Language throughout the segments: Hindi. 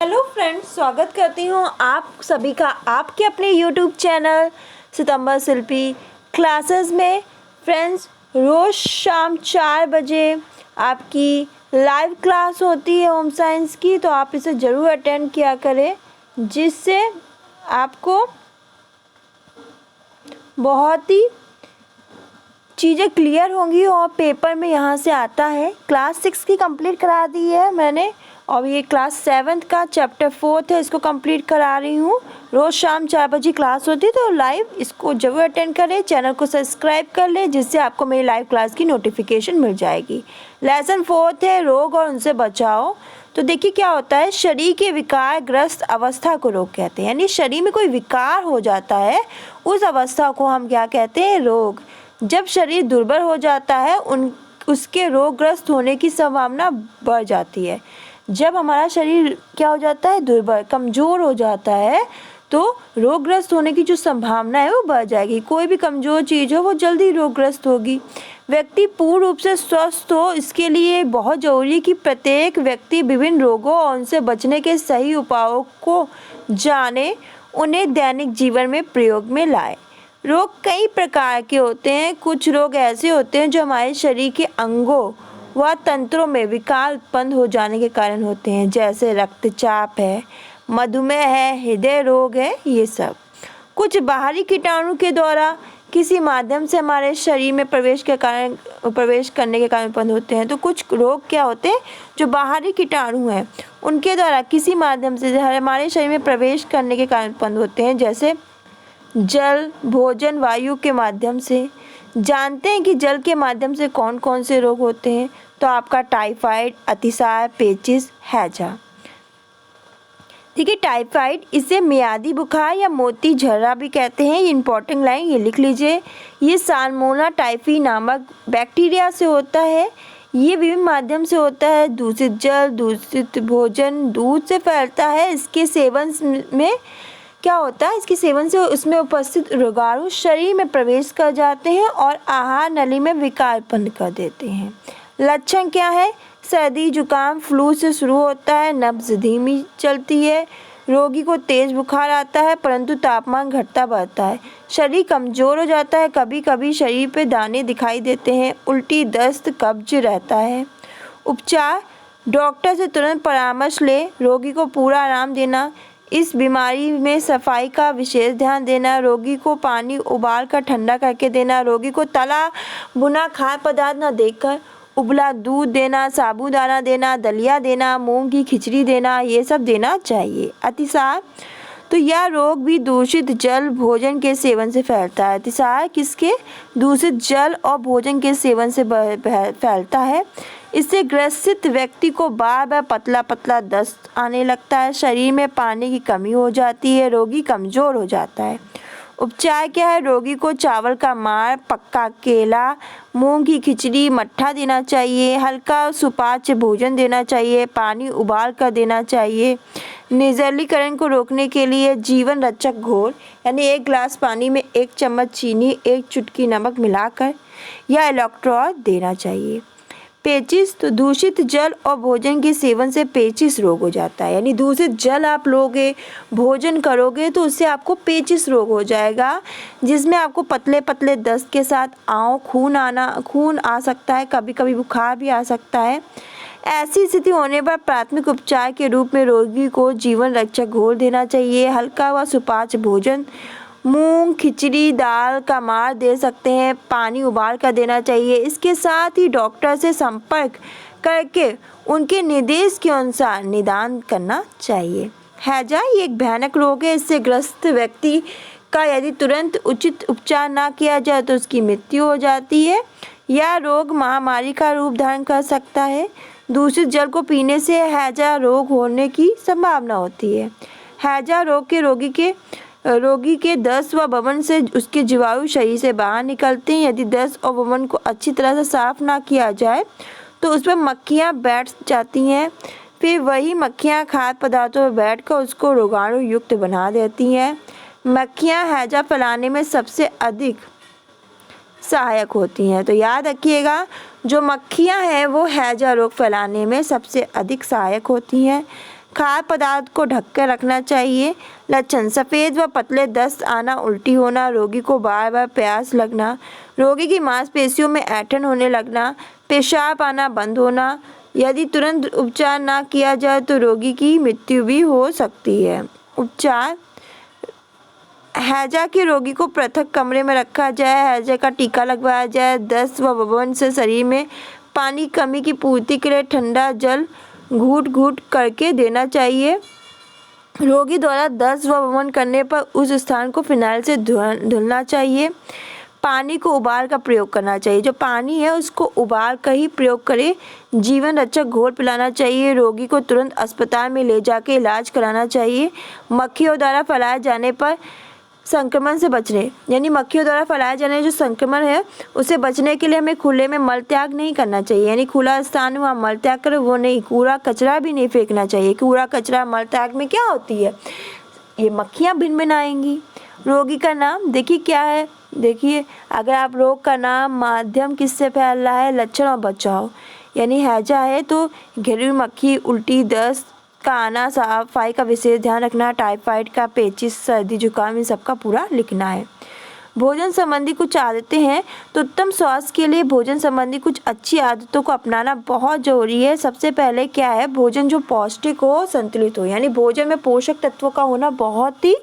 हेलो फ्रेंड्स, स्वागत करती हूँ आप सभी का आपके अपने यूट्यूब चैनल सितंबर शिल्पी क्लासेस में। फ्रेंड्स, रोज़ शाम 4 बजे आपकी लाइव क्लास होती है होम साइंस की, तो आप इसे ज़रूर अटेंड किया करें, जिससे आपको बहुत ही चीज़ें क्लियर होंगी। और पेपर में यहाँ से आता है। क्लास 6 की कंप्लीट करा दी है मैंने, और ये क्लास 7 का चैप्टर 4 है, इसको कंप्लीट करा रही हूँ। रोज़ शाम 4 बजे क्लास होती है, तो लाइव इसको जरूर अटेंड करें। चैनल को सब्सक्राइब कर लें, जिससे आपको मेरी लाइव क्लास की नोटिफिकेशन मिल जाएगी। लेसन 4 है, रोग और उनसे बचाओ। तो देखिए क्या होता है, शरीर के विकार ग्रस्त अवस्था को रोग कहते हैं। यानी शरीर में कोई विकार हो जाता है, उस अवस्था को हम क्या कहते हैं, रोग। जब शरीर दुर्बल हो जाता है उसके रोगग्रस्त होने की संभावना बढ़ जाती है। जब हमारा शरीर क्या हो जाता है, दुर्बल, कमज़ोर हो जाता है, तो रोगग्रस्त होने की जो संभावना है वो बढ़ जाएगी। कोई भी कमज़ोर चीज़ हो वो जल्दी रोगग्रस्त होगी। व्यक्ति पूर्ण रूप से स्वस्थ हो, इसके लिए बहुत ज़रूरी है कि प्रत्येक व्यक्ति विभिन्न रोगों और उनसे बचने के सही उपायों को जाने, उन्हें दैनिक जीवन में प्रयोग में लाए। रोग कई प्रकार के होते हैं। कुछ रोग ऐसे होते हैं जो हमारे शरीर के अंगों व तंत्रों में विकार उत्पन्न हो जाने के कारण होते हैं, जैसे रक्तचाप है, मधुमेह है, हृदय रोग है, ये सब। कुछ बाहरी कीटाणु के द्वारा किसी माध्यम से हमारे शरीर में प्रवेश करने के कारण उत्पन्न होते हैं। तो कुछ रोग क्या होते हैं, जो बाहरी कीटाणु हैं उनके द्वारा किसी माध्यम से हमारे शरीर में प्रवेश करने के कारण उत्पन्न होते हैं, जैसे जल, भोजन, वायु के माध्यम से। जानते हैं कि जल के माध्यम से कौन कौन से रोग होते हैं, तो आपका टाइफाइड, अतिसार, पेचिश, हैजा। ठीक है, टाइफाइड, इसे मियादी बुखार या मोती झर्रा भी कहते हैं। ये इंपॉर्टेंट लाइन ये लिख लीजिए। ये साल्मोनेला टाइफी नामक बैक्टीरिया से होता है। ये विभिन्न माध्यम से होता है। दूषित जल, दूषित भोजन, दूध से फैलता है। इसके सेवन में क्या होता है, इसके सेवन से उसमें उपस्थित रोगाणु शरीर में प्रवेश कर जाते हैं और आहार नली में विकार उत्पन्न कर देते हैं। लक्षण क्या है, सर्दी, जुकाम, फ्लू से शुरू होता है, नब्ज धीमी चलती है, रोगी को तेज बुखार आता है परंतु तापमान घटता बढ़ता है, शरीर कमज़ोर हो जाता है, कभी कभी शरीर पे दाने दिखाई देते हैं, उल्टी, दस्त, कब्ज रहता है। उपचार, डॉक्टर से तुरंत परामर्श ले, रोगी को पूरा आराम देना, इस बीमारी में सफाई का विशेष ध्यान देना, रोगी को पानी उबाल कर ठंडा करके देना, रोगी को तला भुना खाद्य पदार्थ न देकर उबला दूध देना, साबूदाना देना, दलिया देना, मूंग की खिचड़ी देना, ये सब देना चाहिए। अतिसार, तो यह रोग भी दूषित जल, भोजन के सेवन से फैलता है। अतिसार किसके, दूषित जल और भोजन के सेवन से फैलता है। इससे ग्रसित व्यक्ति को बार बार पतला पतला दस्त आने लगता है, शरीर में पानी की कमी हो जाती है, रोगी कमज़ोर हो जाता है। उपचार क्या है, रोगी को चावल का मार, पक्का केला, मूंग की खिचड़ी, मट्ठा देना चाहिए, हल्का सुपाच्य भोजन देना चाहिए, पानी उबाल कर देना चाहिए। निर्जलीकरण को रोकने के लिए जीवन रक्षक घोल, यानी 1 गिलास पानी में 1 चम्मच चीनी, 1 चुटकी नमक मिलाकर या इलेक्ट्रॉल देना चाहिए। पेचिश, तो दूषित जल और भोजन के सेवन से पेचिश रोग हो जाता है। यानी दूषित जल आप लोगे, भोजन करोगे, तो उससे आपको पेचिश रोग हो जाएगा, जिसमें आपको पतले पतले दस्त के साथ खून आ सकता है, कभी कभी बुखार भी आ सकता है। ऐसी स्थिति होने पर प्राथमिक उपचार के रूप में रोगी को जीवन रक्षक घोल देना चाहिए, हल्का व सुपाच्य भोजन, मूंग, खिचड़ी, दाल का मार दे सकते हैं, पानी उबाल कर देना चाहिए। इसके साथ ही डॉक्टर से संपर्क करके उनके निर्देश के अनुसार निदान करना चाहिए। हैजा, ये एक भयानक रोग है। इससे ग्रस्त व्यक्ति का यदि तुरंत उचित उपचार ना किया जाए तो उसकी मृत्यु हो जाती है। यह रोग महामारी का रूप धारण कर सकता है। दूषित जल को पीने से हैजा रोग होने की संभावना होती है। हैजा रोग के रोगी के दस्त व वमन से उसके जीवाणु शरीर से बाहर निकलते हैं। यदि दस्त और वमन को अच्छी तरह से साफ ना किया जाए तो उस पर मक्खियाँ बैठ जाती हैं। फिर वही मक्खियाँ खाद्य पदार्थों पर बैठकर उसको रोगाणु युक्त बना देती हैं। मक्खियाँ हैजा फैलाने में सबसे अधिक सहायक होती हैं। तो याद रखिएगा, जो मक्खियाँ हैं वो हैजा रोग फैलाने में सबसे अधिक सहायक होती हैं। खाद्य पदार्थ को ढककर रखना चाहिए। लक्षण: सफ़ेद व पतले दस्त आना, उल्टी होना, रोगी को बार बार प्यास लगना, रोगी की मांसपेशियों में ऐंठन होने लगना, पेशाब आना बंद होना। यदि तुरंत उपचार न किया जाए तो रोगी की मृत्यु भी हो सकती है। उपचार: हैजा के रोगी को पृथक कमरे में रखा जाए, हैजा का टीका लगवाया जाए। दस्त व वमन से शरीर में पानी कमी की पूर्ति के लिए ठंडा जल घूट घूट करके देना चाहिए। रोगी द्वारा दस्त व वमन करने पर उस स्थान को फिनाइल से धुलना चाहिए। पानी को उबाल कर प्रयोग करना चाहिए, जो पानी है उसको उबाल कर ही प्रयोग करें। जीवन रक्षक घोल पिलाना चाहिए। रोगी को तुरंत अस्पताल में ले जाके इलाज कराना चाहिए। मक्खियों द्वारा फैलाए जाने पर संक्रमण से बचने, यानी मक्खियों द्वारा फैलाए जाने जो संक्रमण है उससे बचने के लिए हमें खुले में मल त्याग नहीं करना चाहिए, यानी खुला स्थान वहाँ मल त्याग करें वो नहीं। कूड़ा कचरा भी नहीं फेंकना चाहिए। कूड़ा कचरा मल त्याग में क्या होती है, ये मक्खियाँ भिन भिन आएंगी। रोगी का नाम देखिए क्या है, देखिए अगर आप रोग का नाम, माध्यम किससे फैल रहा है, लक्षण और बचाव, यानी हैजा है तो घरेलू मक्खी, उल्टी, दस्त का आना, सफाई का विशेष ध्यान रखना, टाइफाइड का, पेचिश, सर्दी जुकाम, इन सबका पूरा लिखना है। भोजन संबंधी कुछ आदतें हैं, तो उत्तम स्वास्थ्य के लिए भोजन संबंधी कुछ अच्छी आदतों को अपनाना बहुत ज़रूरी है। सबसे पहले क्या है, भोजन जो पौष्टिक हो, संतुलित हो, यानी भोजन में पोषक तत्वों का होना बहुत ही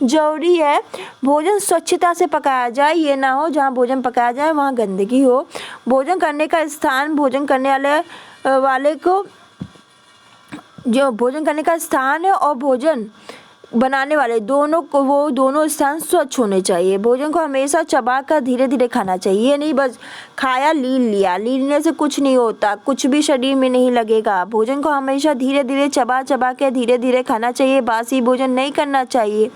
ज़रूरी है। भोजन स्वच्छता से पकाया जाए, ये ना हो जहाँ भोजन पकाया जाए वहाँ गंदगी हो। भोजन करने का स्थान, भोजन करने वाले को जो भोजन करने का स्थान है और भोजन बनाने वाले दोनों को, वो दोनों स्थान स्वच्छ होने चाहिए। भोजन को हमेशा चबा कर धीरे धीरे खाना चाहिए, ये नहीं बस खाया लील लिया, लीलने से कुछ नहीं होता, कुछ भी शरीर में नहीं लगेगा। भोजन को हमेशा धीरे धीरे चबा चबा के धीरे धीरे खाना चाहिए। बासी भोजन नहीं करना चाहिए।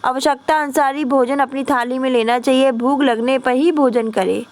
आवश्यकता अनुसार ही भोजन अपनी थाली में लेना चाहिए। भूख लगने पर ही भोजन करें।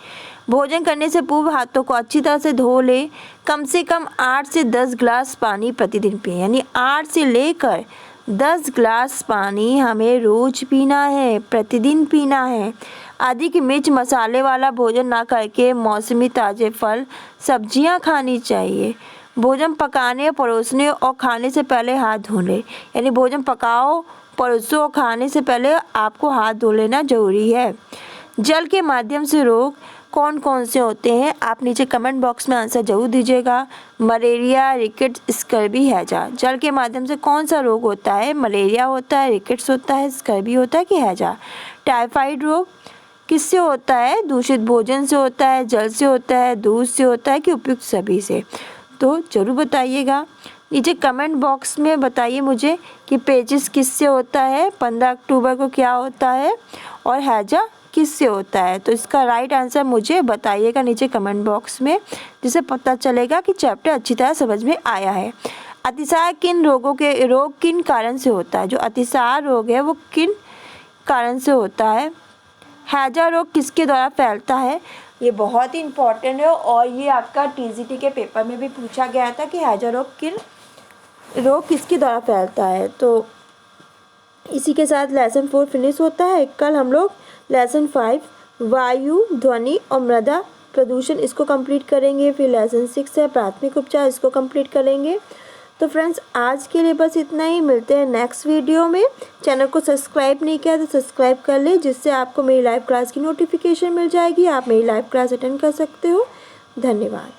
भोजन करने से पूर्व हाथों को अच्छी तरह से धो लें। कम से कम 8 से 10 ग्लास पानी प्रतिदिन पिएं, यानी 8 से लेकर 10 ग्लास पानी हमें रोज पीना है, प्रतिदिन पीना है। अधिक मिर्च मसाले वाला भोजन ना करके मौसमी ताज़े फल, सब्जियां खानी चाहिए। भोजन पकाने, परोसने और खाने से पहले हाथ धो लें, यानी भोजन पकाओ, परोसो और खाने से पहले आपको हाथ धो लेना जरूरी है। जल के माध्यम से रोग कौन कौन से होते हैं, आप नीचे कमेंट बॉक्स में आंसर जरूर दीजिएगा। मलेरिया, रिकेट्स, स्कर्वी, हैजा। जल के माध्यम से कौन सा रोग होता है, मलेरिया होता है, रिकेट्स होता है, स्कर्वी होता है कि हैजा। टाइफाइड रोग किससे होता है, दूषित भोजन से होता है, जल से होता है, दूध से होता है कि उपयुक्त सभी से, तो ज़रूर बताइएगा। नीचे कमेंट बॉक्स में बताइए मुझे कि पेचिश किससे होता है, 15 अक्टूबर को क्या होता है, और हैजा किससे होता है। तो इसका राइट आंसर मुझे बताइएगा नीचे कमेंट बॉक्स में, जिससे पता चलेगा कि चैप्टर अच्छी तरह समझ में आया है। अतिसार रोग किन कारण से होता है, जो अतिसार रोग है वो किन कारण से होता है। हैजा रोग किसके द्वारा फैलता है, ये बहुत ही इम्पोर्टेंट है और ये आपका टीजीटी के पेपर में भी पूछा गया था कि हैजा रोग किसके द्वारा फैलता है। तो इसी के साथ लेसन 4 फिनिश होता है। कल हम लोग लेसन 5 वायु, ध्वनि और मृदा प्रदूषण इसको कंप्लीट करेंगे। फिर लेसन 6 है प्राथमिक उपचार, इसको कंप्लीट करेंगे। तो फ्रेंड्स आज के लिए बस इतना ही, मिलते हैं नेक्स्ट वीडियो में। चैनल को सब्सक्राइब नहीं किया तो सब्सक्राइब कर ले, जिससे आपको मेरी लाइव क्लास की नोटिफिकेशन मिल जाएगी। आप मेरी लाइव क्लास अटेंड कर सकते हो। धन्यवाद।